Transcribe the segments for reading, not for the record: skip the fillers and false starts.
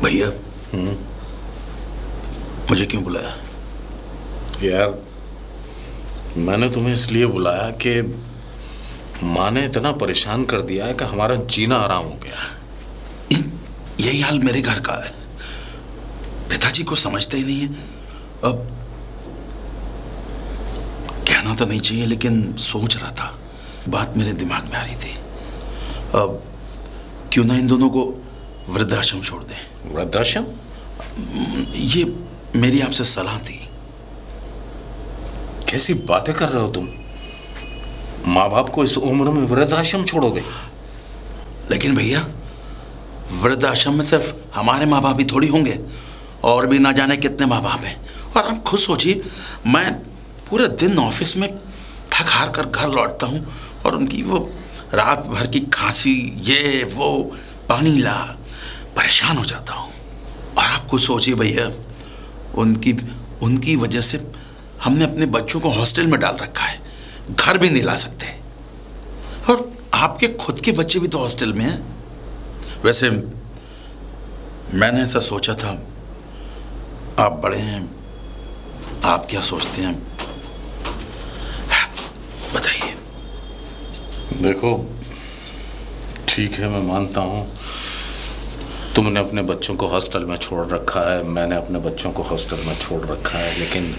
भैया मुझे क्यों बुलाया? यार मैंने तुम्हें इसलिए बुलाया कि माँ ने इतना परेशान कर दिया है कि हमारा जीना आराम हो गया। यही हाल मेरे घर का है। पिताजी को समझते ही नहीं है। अब कहना तो नहीं चाहिए लेकिन सोच रहा था, बात मेरे दिमाग में आ रही थी। अब क्यों ना इन दोनों को वृद्धाश्रम छोड़ दें। वृद्धाश्रम? ये मेरी आपसे सलाह थी। कैसी बातें कर रहे हो तुम? माँ बाप को इस उम्र में वृद्धाश्रम छोड़ोगे? लेकिन भैया वृद्धाश्रम में सिर्फ हमारे माँ बाप ही थोड़ी होंगे, और भी ना जाने कितने माँ बाप हैं। और आप खुद सोचिए, मैं पूरे दिन ऑफिस में थक हार कर घर लौटता हूँ और उनकी वो रात भर की खांसी, ये वो, पानी ला, परेशान हो जाता हूँ। और आप खुद सोचिए भैया, उनकी वजह से हमने अपने बच्चों को हॉस्टल में डाल रखा है, घर भी नहीं ला सकते। और आपके खुद के बच्चे भी तो हॉस्टल में हैं। वैसे मैंने ऐसा सोचा था, आप बड़े हैं, आप क्या सोचते हैं बताइए। देखो ठीक है, मैं मानता हूँ तुमने अपने बच्चों को हॉस्टल में छोड़ रखा है, मैंने अपने बच्चों को हॉस्टल में छोड़ रखा है, लेकिन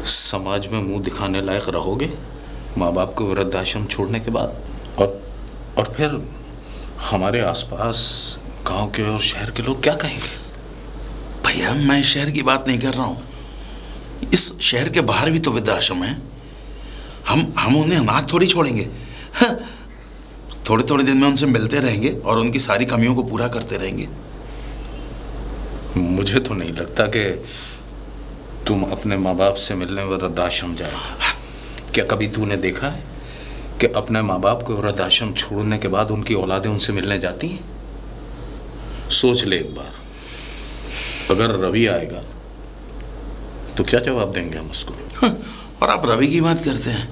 समाज में मुंह दिखाने लायक रहोगे माँ बाप को वृद्धाश्रम छोड़ने के बाद? और फिर हमारे आसपास गांव के और शहर के लोग क्या कहेंगे? भैया मैं शहर की बात नहीं कर रहा हूँ, इस शहर के बाहर भी तो वृद्धाश्रम है। हम उन्हें अनाथ थोड़ी छोड़ेंगे। हाँ, थोड़े थोड़े दिन में उनसे मिलते रहेंगे और उनकी सारी कमियों को पूरा करते रहेंगे। मुझे तो नहीं लगता कि तुम अपने माँ बाप से मिलने वृद्धाश्रम जाएगा। क्या कभी तूने देखा है कि अपने माँ बाप को वृद्धाश्रम छोड़ने के बाद उनकी औलादें उनसे मिलने जाती हैं? सोच ले एक बार, अगर रवि आएगा तो क्या जवाब देंगे हम उसको? और आप रवि की बात करते हैं,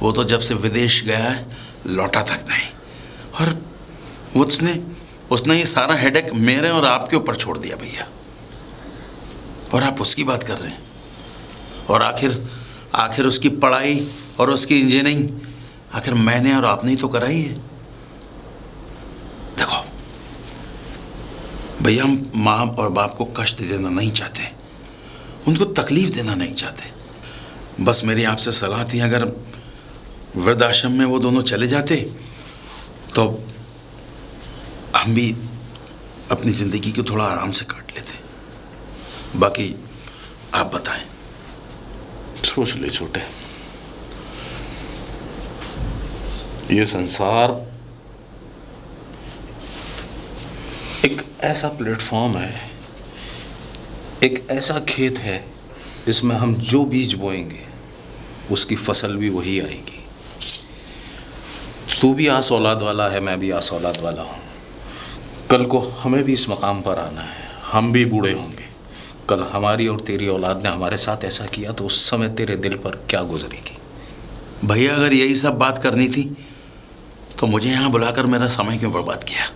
वो तो जब से विदेश गया है लौटा तक नहीं। और उसने ये सारा हेडेक मेरे और आपके ऊपर छोड़ दिया भैया, और आप उसकी बात कर रहे हैं। और आखिर उसकी पढ़ाई और उसकी इंजीनियरिंग आखिर मैंने और आपने ही तो कराई है। देखो भैया, हम माँ और बाप को कष्ट देना नहीं चाहते, उनको तकलीफ देना नहीं चाहते। बस मेरी आपसे सलाह थी, अगर वृद्धाश्रम में वो दोनों चले जाते तो हम भी अपनी जिंदगी को थोड़ा आराम से काट लेते। बाकी आप बताएं। सोच ले छोटे, ये संसार एक ऐसा प्लेटफॉर्म है, एक ऐसा खेत है, इसमें हम जो बीज बोएंगे उसकी फसल भी वही आएगी। तू भी आस औलाद वाला है, मैं भी आस औलाद वाला हूँ। कल को हमें भी इस मकाम पर आना है, हम भी बूढ़े होंगे। कल हमारी और तेरी औलाद ने हमारे साथ ऐसा किया तो उस समय तेरे दिल पर क्या गुजरेगी? भैया अगर यही सब बात करनी थी तो मुझे यहाँ बुलाकर मेरा समय क्यों बर्बाद किया?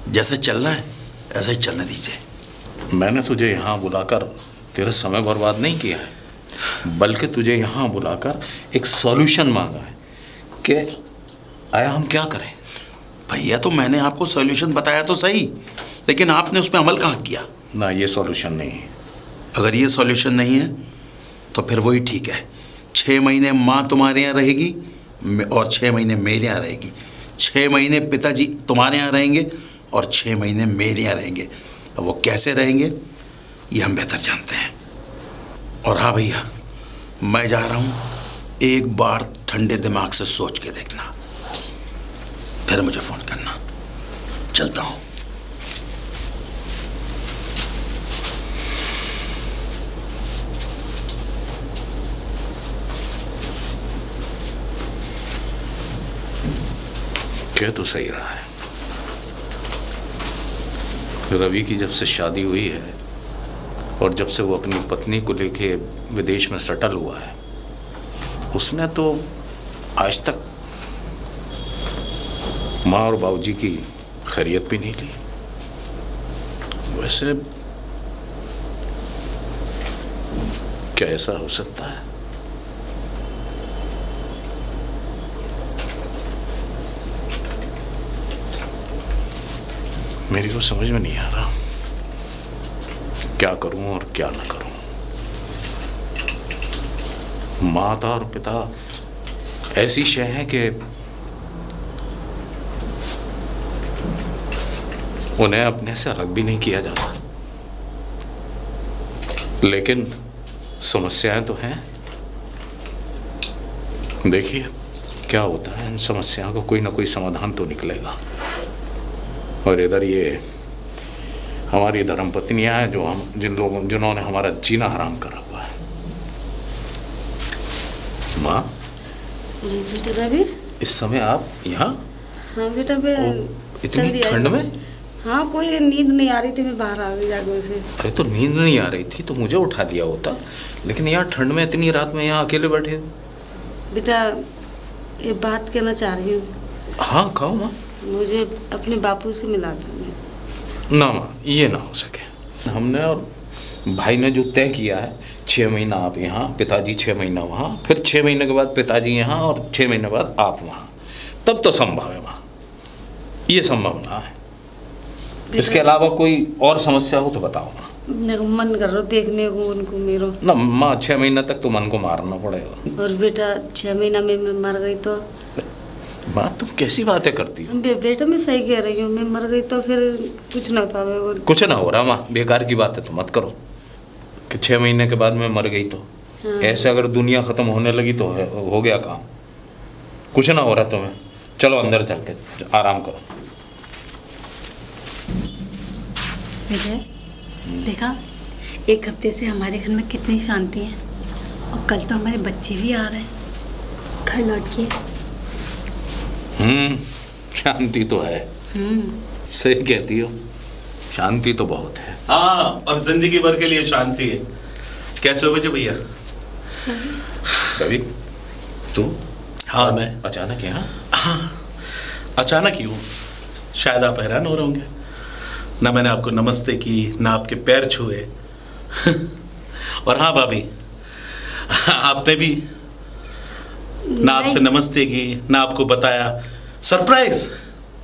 जैसे चल रहा है ऐसा ही चलने दीजिए। मैंने तुझे यहाँ बुलाकर तेरा समय बर्बाद नहीं किया है, बल्कि तुझे यहाँ बुलाकर एक सॉल्यूशन मांगा है कि आया हम क्या करें। भैया तो मैंने आपको सॉल्यूशन बताया तो सही, लेकिन आपने उस पर अमल कहाँ किया? ना, ये सॉल्यूशन नहीं है। अगर ये सॉल्यूशन नहीं है तो फिर वही ठीक है। 6 महीने माँ तुम्हारे यहाँ रहेगी और 6 महीने मेरे यहाँ रहेगी। 6 महीने पिताजी तुम्हारे यहाँ रहेंगे और 6 महीने मेरे यहाँ रहेंगे। अब वो कैसे रहेंगे ये हम बेहतर जानते हैं। और हाँ भैया, मैं जा रहा हूँ, एक बार ठंडे दिमाग से सोच के देखना, फिर मुझे फ़ोन करना। चलता हूँ। क्या तो सही रहा है। रवि की जब से शादी हुई है और जब से वो अपनी पत्नी को लेके विदेश में सेटल हुआ है, उसने तो आज तक माँ और बाबूजी की खैरियत भी नहीं ली। वैसे क्या ऐसा हो सकता है? मेरी को समझ में नहीं आ रहा क्या करूं और क्या ना करूं। माता और पिता ऐसी शय है कि उन्हें अपने से अलग भी नहीं किया जाता, लेकिन समस्याएं तो हैं। देखिए क्या होता है, इन समस्याओं का कोई ना कोई समाधान तो निकलेगा। और इधर ये हमारी धर्मपत्नियां हैं जो जिन्होंने हमारा जीना हराम करा हुआ है। माँ, जी बेटा रवि। इस समय आप यहाँ? हाँ बेटा मैं इतनी ठंड में? हाँ कोई नींद नहीं आ रही थी, मैं बाहर आ गई जागो से। अरे तो नींद नहीं आ रही थी तो मुझे उठा दिया होता, लेकिन यहाँ ठंड में इतनी रात में यहाँ अकेले बैठे हो। बेटा ये बात कहना चाह रही हूँ। हाँ कहो माँ। मुझे अपने बापू से मिला दो। ना माँ, ये ना हो सके। हमने और भाई ने जो तय किया है, 6 महीना आप यहाँ, पिताजी 6 महीना वहाँ, फिर 6 महीने के बाद पिताजी यहाँ और 6 महीने बाद आप वहाँ, तब तो संभव है माँ, ये संभावना है। इसके अलावा कोई और समस्या हो तो बताओ माँ। मेरे को मन कर रहा देखने को उनको मेरो ना माँ, 6 महीना तक तो मन को मारना पड़ेगा। और बेटा 6 महीना में मैं मर गई तो? माँ तुम कैसी बातें करती हो? बेटा मैं सही कह रही हूँ, मैं मर गई तो फिर कुछ ना पावे। कुछ ना हो रहा माँ, बेकार की बात है तो मत करो कि 6 महीने के बाद मैं मर गई तो। हाँ। ऐसे अगर दुनिया ख़त्म होने लगी तो हो गया काम। कुछ ना हो रहा तुम्हें, चलो अंदर चल के आराम करो। विजय देखा, 1 हफ्ते से हमारे घर में कितनी शांति है, और कल तो हमारे बच्चे भी आ रहे हैं घर लौट के। शांति तो है। सही कहती हो, शांति तो बहुत है। हाँ, और जिंदगी भर के लिए शांति है। कैसे हो बजे भैया? रवि तू? हाँ मैं अचानक यहाँ? हाँ अचानक ही हूँ, शायद आप हैरान हो रहे होंगे। ना मैंने आपको नमस्ते की, ना आपके पैर छुए। और हाँ भाभी, आपने भी ना आपसे नमस्ते की, ना आपको बताया। सरप्राइज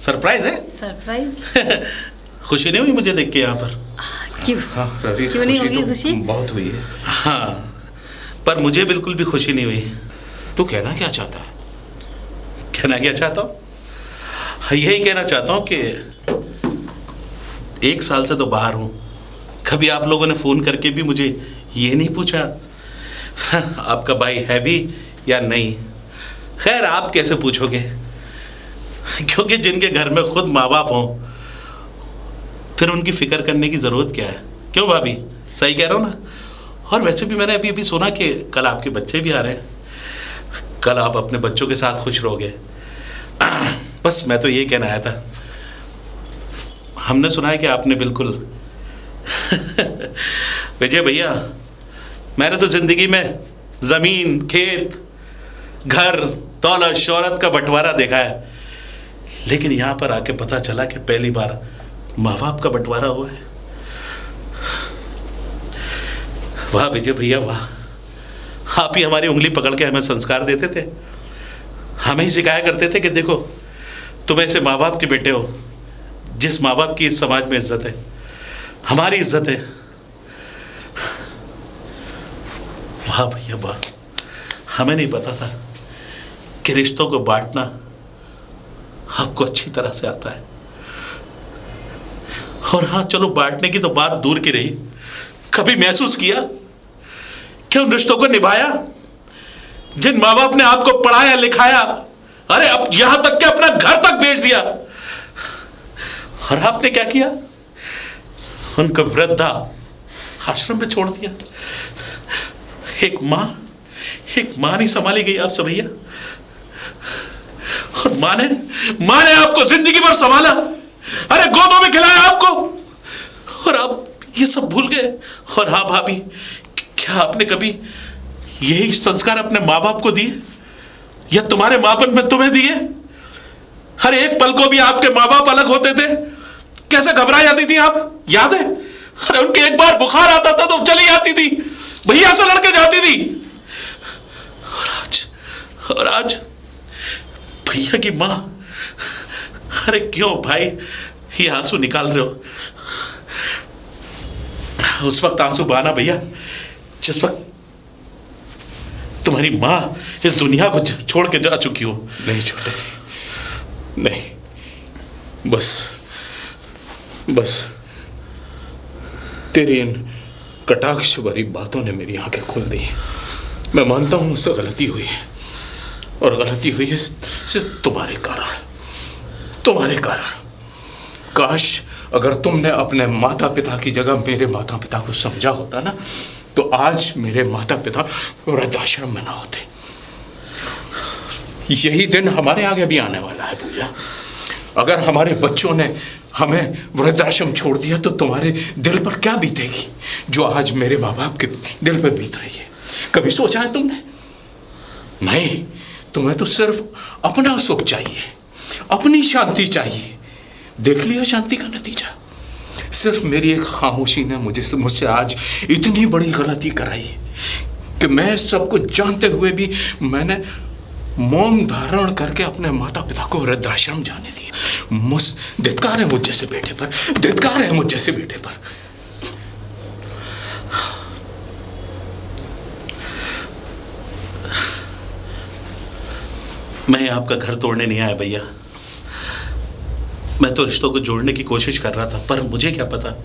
सरप्राइज है। सरप्राइज? खुशी नहीं हुई मुझे देख के यहाँ पर? क्यों? हाँ रवि, क्यों नहीं होगी खुशी? बहुत हुई है। हाँ, पर मुझे बिल्कुल भी खुशी नहीं हुई। तू कहना क्या चाहता है? कहना क्या चाहता हूँ? यही कहना चाहता हूँ कि 1 साल से तो बाहर हूँ, कभी आप लोगों ने फ़ोन करके भी मुझे ये नहीं पूछा आपका भाई है भी या नहीं। खैर आप कैसे पूछोगे, क्योंकि जिनके घर में खुद माँ बाप हों फिर उनकी फिक्र करने की ज़रूरत क्या है। क्यों भाभी, सही कह रहा हूँ ना? और वैसे भी मैंने अभी सुना कि कल आपके बच्चे भी आ रहे हैं, कल आप अपने बच्चों के साथ खुश रहोगे। बस मैं तो ये कहना आया था। हमने सुना है कि आपने बिल्कुल विजय भैया, मैंने तो जिंदगी में जमीन, खेत, घर, दौलत, शोहरत का बंटवारा देखा है, लेकिन यहाँ पर आके पता चला कि पहली बार माँ बाप का बंटवारा हुआ है। वाह विजय भैया वाह, आप ही हमारी उंगली पकड़ के हमें संस्कार देते थे, हमें ही सिखाया करते थे कि देखो तुम ऐसे माँ बाप के बेटे हो जिस माँ बाप की इस समाज में इज्जत है, हमारी इज्जत है। वाह भैया वाह, हमें नहीं पता था कि रिश्तों को बांटना आपको अच्छी तरह से आता है। और हाँ चलो, बांटने की तो बात दूर की रही, कभी महसूस किया कि उन रिश्तों को निभाया जिन माँ बाप ने आपको पढ़ाया लिखाया, अरे अब यहां तक कि अपना घर तक बेच दिया, और आपने क्या किया? उनको वृद्धा आश्रम में छोड़ दिया। एक मां नहीं संभाली गई आपसे भैया, और मां ने आपको जिंदगी भर संभाला, अरे गोदों में खिलाया आपको, और आप ये सब भूल गए। और हाँ भाभी, क्या आपने कभी यही संस्कार अपने माँ बाप को दिए, या तुम्हारे मापन में तुम्हें दिए? हर एक पल को भी आपके माँ बाप अलग होते थे, कैसे घबरा जाती थी आप, याद है? अरे उनके एक बार बुखार आता था तो चली आती थी, भैया से लड़के जाती थी। और आज भैया की माँ। अरे क्यों भाई ये आंसू निकाल रहे हो? उस वक्त आंसू बहाना भैया जिस वक्त तुम्हारी माँ इस दुनिया को छोड़ के जा चुकी हो। नहीं छोटे, नहीं, बस तेरी इन कटाक्ष भरी बातों ने मेरी आंखें खोल दी। मैं मानता हूं मुझसे गलती हुई है, और गलती हुई है सिर्फ तुम्हारे कारण। काश अगर तुमने अपने माता पिता की जगह मेरे माता पिता को समझा होता ना, तो आज मेरे माता पिता वृद्धाश्रम में ना होते। यही दिन हमारे आगे भी आने वाला है पूजा। अगर हमारे बच्चों ने हमें वृद्धाश्रम छोड़ दिया तो तुम्हारे दिल पर क्या बीतेगी, जो आज मेरे माँ बाप के दिल पर बीत रही है। कभी सोचा है तुमने? नहीं, तुम्हें तो सिर्फ अपना सुख चाहिए, अपनी शांति चाहिए। देख लिया शांति का नतीजा। सिर्फ मेरी एक खामोशी ने मुझसे आज इतनी बड़ी गलती कराई कि मैं सब कुछ जानते हुए भी मैंने मौन धारण करके अपने माता पिता को वृद्धाश्रम जाने दिए। धिक्कार है मुझ जैसे बेटे पर, धिक्कार है मुझ जैसे बेटे पर। मैं आपका घर तोड़ने नहीं आया भैया, मैं तो रिश्तों को जोड़ने की कोशिश कर रहा था। पर मुझे क्या पता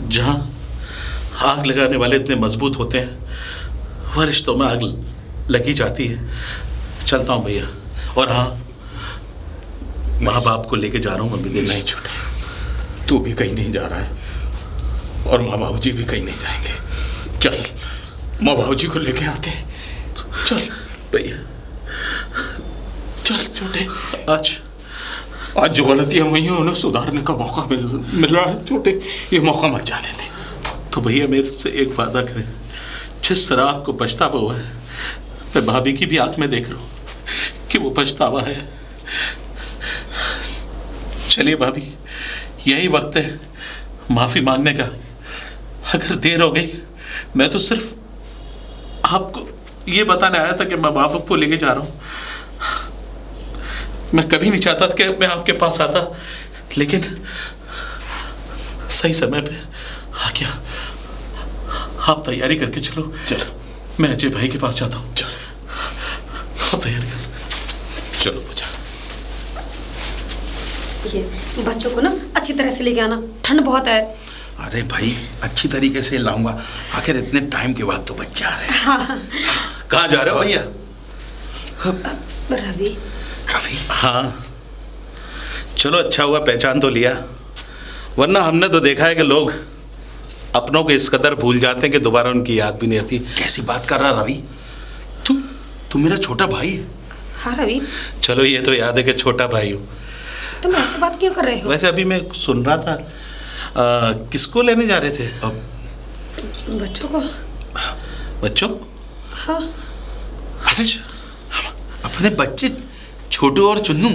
जहां आग लगाने वाले इतने मजबूत होते हैं वह रिश्तों में आग लगी जाती है। चलता हूं भैया। और हाँ, माँ बाप को लेके जा रहा हूं मैं विदेश। नहीं छोटे, तू भी कहीं नहीं जा रहा है, और माँ बाबू जी भी कहीं नहीं जाएंगे। चल, माँ बाबू जी को लेके आते हैं। चल भैया, चल छोटे। आज जो गलतियां हुई हैं उन्हें सुधारने का मौका मिल रहा है छोटे। ये मौका मत जाने दे। तो भैया मेरे से एक वादा करें, जिस तरह आपको पछतावा हुआ है, मैं भाभी की भी आंख में देख रहा हूँ कि वो पछतावा है। चलिए भाभी, यही वक्त है माफी मांगने का। अगर देर हो गई, मैं तो सिर्फ आपको ये बताने आया था कि मैं बाबू को लेके जा रहा हूँ। मैं कभी नहीं चाहता था कि मैं आपके पास आता, लेकिन सही समय पे आ गया। आप तैयारी करके चलो। चलो, मैं अजय भाई के पास जाता हूँ। चलो, आप तैयारी कर। चलो पूजा। ये बच्चों को ना अच्छी तरह से लेके आना, ठंड बहुत है। अरे भाई, अच्छी तरीके से लाऊंगा, आखिर इतने टाइम के बाद तो बच्चे आ रहे हैं। हाँ। कहाँ जा रहे हो भैया? रवि। रवि? हाँ, चलो अच्छा हुआ पहचान तो लिया, वरना हमने तो देखा है कि लोग अपनों को इस कदर भूल जाते हैं कि दोबारा उनकी याद भी नहीं आती। कैसी बात कर रहा रवि? तू मेरा छोटा भाई है। हाँ रवि। चलो ये तो याद है कि छोटा भाई हूँ। तुम ऐसी बात क्यों कर रहे हो? वैसे अभी मैं सुन रहा था, किसको लेने जा रहे थे? बच्चों को। बच्चों? हाँ। अरे अपने बच्चे छोटू और चुन्नू।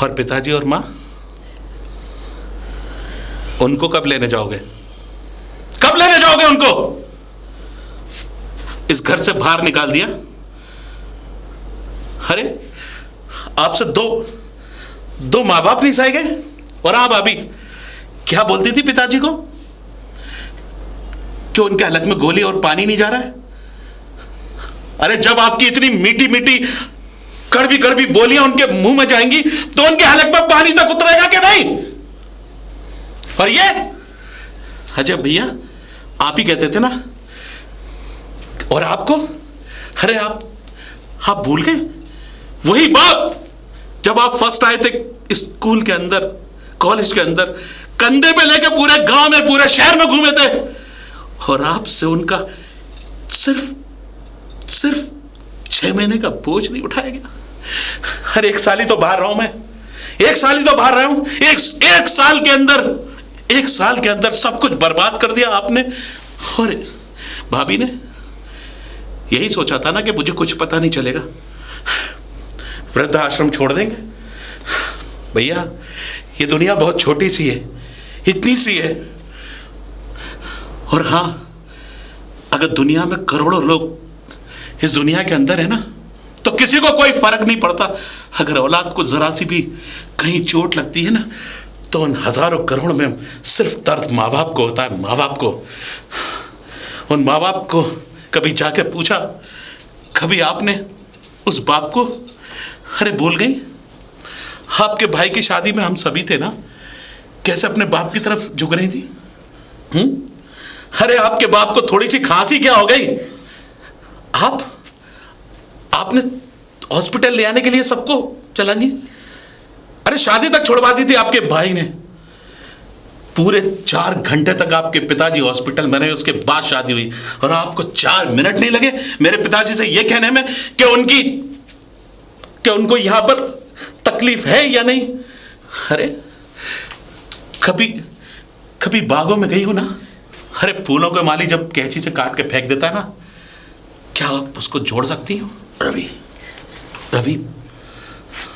और पिताजी और माँ, उनको कब लेने जाओगे? कब लेने जाओगे उनको? इस घर से बाहर निकाल दिया। अरे आपसे दो माँ बाप नहीं सहे गए? और आप अभी क्या बोलती थी पिताजी को? क्यों उनके हलक में गोली और पानी नहीं जा रहा है? अरे जब आपकी इतनी मीठी मीठी कड़वी कड़वी बोलियां उनके मुंह में जाएंगी तो उनके हलक में पानी तक उतरेगा कि नहीं? और ये अजय भैया, आप ही कहते थे ना। और आपको, अरे आप भूल गए वही बात जब आप फर्स्ट आए थे स्कूल के अंदर, कॉलेज के अंदर, कंधे पे लेके पूरे गांव में, पूरे शहर में घूमे थे, और आपसे उनका सिर्फ 6 महीने का बोझ नहीं उठाया गया। हर 1 साल ही तो बाहर रहा हूं मैं, 1 साल ही तो बाहर रहा हूं। एक साल के अंदर सब कुछ बर्बाद कर दिया आपने। और भाभी ने यही सोचा था ना कि मुझे कुछ पता नहीं चलेगा, वृद्धाश्रम छोड़ देंगे। भैया ये दुनिया बहुत छोटी सी है, इतनी सी है। और हाँ, अगर दुनिया में करोड़ों लोग इस दुनिया के अंदर है ना, तो किसी को कोई फर्क नहीं पड़ता। अगर औलाद को जरा सी भी कहीं चोट लगती है ना, तो उन हजारों करोड़ में सिर्फ दर्द माँ बाप को होता है, माँ बाप को। उन माँ बाप को कभी जाके पूछा, कभी आपने उस बाप को, अरे भूल गई, आपके भाई की शादी में हम सभी थे ना, कैसे अपने बाप की तरफ झुक रही थी? अरे आपके बाप को थोड़ी सी खांसी क्या हो गई? आपने हॉस्पिटल ले आने के लिए सबको चला दी। अरे शादी तक छुड़वा दी थी आपके भाई ने। पूरे 4 घंटे तक आपके पिताजी हॉस्पिटल में रहे, उसके बाद शादी हुई। और आपको 4 मिनट नहीं लगे मेरे पिताजी से यह कहने में कि उनको यहां पर तकलीफ है या नहीं? अरे कभी बागों में गई हो ना? अरे फूलों के माली जब कैंची से काट के फेंक देता है ना, क्या आप उसको जोड़ सकती हो?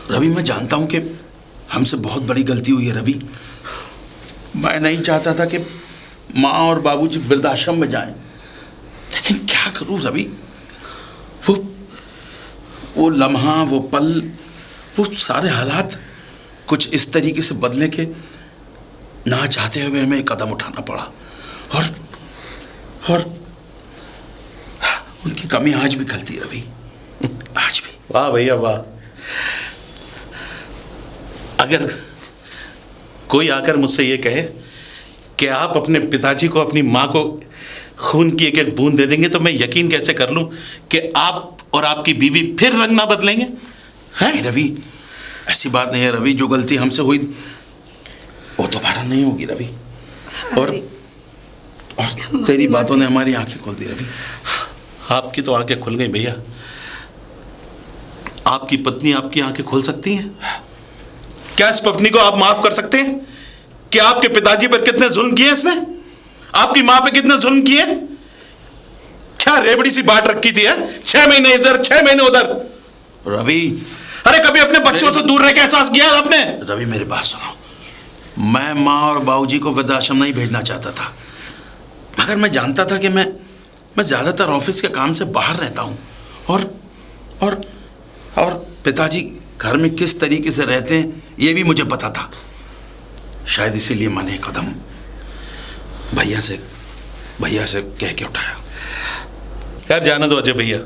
रवि, मैं जानता हूं कि हमसे बहुत बड़ी गलती हुई है रवि। मैं नहीं चाहता था कि माँ और बाबूजी वृद्धाश्रम में जाएं, लेकिन क्या करूं रवि? वो लम्हा, वो पल, वो सारे हालात कुछ इस तरीके से बदले के ना चाहते हुए हमें एक कदम उठाना पड़ा। और उनकी कमी आज भी खलती है रवि, आज भी। वाह भैया वाह। अगर कोई आकर मुझसे ये कहे कि आप अपने पिताजी को, अपनी माँ को खून की एक एक बूंद दे देंगे, तो मैं यकीन कैसे कर लूं कि आप और आपकी बीवी फिर रंग ना बदलेंगे? हैं रवि, ऐसी बात नहीं है रवि। जो गलती हमसे हुई वो दोबारा नहीं होगी रवि। और तेरी बातों ने हमारी आंखें खोल दी रवि। आपकी तो आंखें खुल गई भैया। आपकी पत्नी आपकी आंखें खोल सकती है? क्या इस पत्नी को आप माफ कर सकते हैं कि आपके पिताजी पर कितने जुल्म किए इसने? आपकी मां पे कितने जुल्म किए? क्या रेबड़ी सी बात रखी थी है? 6 महीने इधर, 6 महीने उधर। रवि, अरे कभी अपने बच्चों से दूर रह के एहसास किया आपने? रवि मेरी बात सुनो। मैं माँ और बाबूजी को वृद्धाश्रम नहीं भेजना चाहता था, मगर मैं जानता था कि मैं ज्यादातर ऑफिस के काम से बाहर रहता हूँ और पिताजी घर में किस तरीके से रहते हैं ये भी मुझे पता था। शायद इसीलिए मैंने कदम भैया से कह के उठाया। यार जाने दो अजय भैया,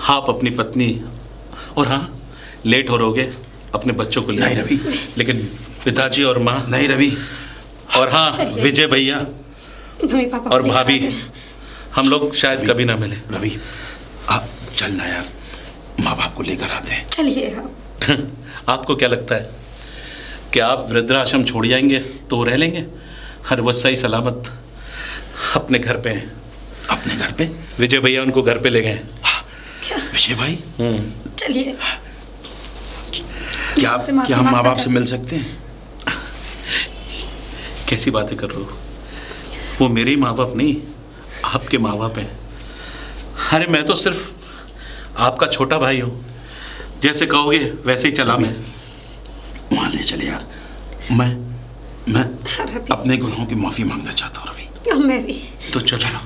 आप अपनी पत्नी और हाँ लेट हो रहोगे अपने बच्चों को ले। नहीं रवि, लेकिन पिताजी और माँ। नहीं रवि, और हाँ विजय भैया और भाभी, हम लोग शायद कभी ना मिले। रवि आप चलना यार, माँ बाप को लेकर आते हैं। चलिए। आपको क्या लगता है कि आप वृद्धाश्रम छोड़ जाएंगे तो वो रह लेंगे? हर वो सही सलामत अपने घर पे हैं। अपने घर पे? विजय भैया उनको घर पे ले गए। विजय भाई? चलिए। क्या हम माँ बाप से मिल सकते हैं? कैसी बातें कर रहे हो? वो मेरे ही माँ बाप नहीं, आपके माँ बाप हैं। अरे मैं तो सिर्फ आपका छोटा भाई हूँ, जैसे कहोगे वैसे ही चला मैं। वहाँ ले चले यार। मैं अपने गुनाहों की माफ़ी मांगना चाहता हूँ रवि। मैं भी। तो चलो।